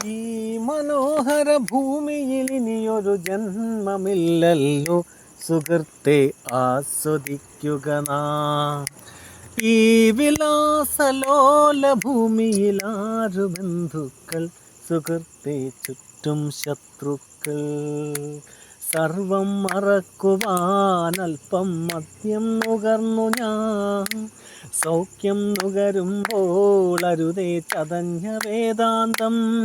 ഈ മനോഹര ഭൂമിയിൽ ഇനിയൊരു ജന്മമില്ലല്ലോ സുഹൃത്തെ, ആസ്വദിക്കുക നാം. ഈ വിലാസലോല ഭൂമിയിൽ ആരു ബന്ധുക്കൾ സുഹൃത്തെ, ചുറ്റും ശത്രുക്കൾ. സർവം മറക്കുവാൻ അല്പം മദ്യം നുകർന്നു ഞാൻ. സൗഖ്യം നുകരുമ്പോൾ അരുതേ ചതഞ്ഞ വേദാന്തം.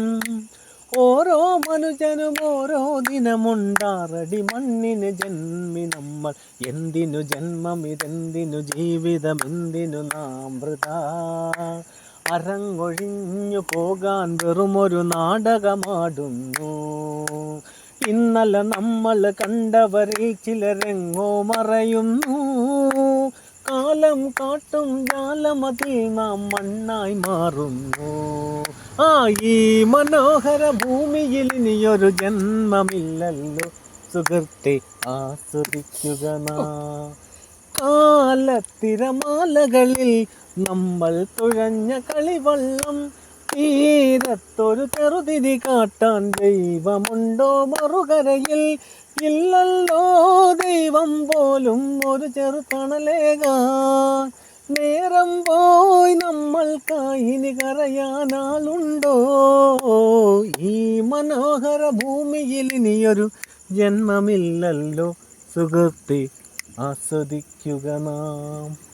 ഓരോ മനുജനും ഓരോ ദിനമുണ്ടാറടി മണ്ണിന് ജന്മി നമ്മൾ. എന്തിനു ജന്മം, ഇതെന്തിനു ജീവിതം, എന്തിനു നാം വൃഥാ. അരങ്ങൊഴിഞ്ഞു പോകാൻ വെറുമൊരു നാടകമാടുന്നു. ഇന്നലെ നമ്മൾ കണ്ടവരിൽ ചിലരെങ്ങോ മറയുന്നു. കാലം കാട്ടും ജാലമതിൽ നാം മണ്ണായി മാറുന്നു. ഈ മനോഹര ഭൂമിയിൽ ഇനിയൊരു ജന്മമില്ലല്ലോ സുഹൃത്തെ, ആസ്വദിക്കുക നാം. കാലത്തിരമാലകളിൽ നമ്മൾ തുഴഞ്ഞ കളിവള്ളം. തീരത്തൊരു ചെറുതിരി കാട്ടാൻ ദൈവമുണ്ടോ മറുകരയിൽ? ഇല്ലല്ലോ ദൈവം പോലും ഒരു ചെറുതണലേകാൻ. നേരം പോയി നമ്മൾക്കായി ഇനി കരയാനാളുണ്ടോ? ഈ മനോഹര ഭൂമിയിൽ ഇനിയൊരു ജന്മമില്ലല്ലോ സുഹൃത്തെ, ആസ്വദിക്കുക നാം.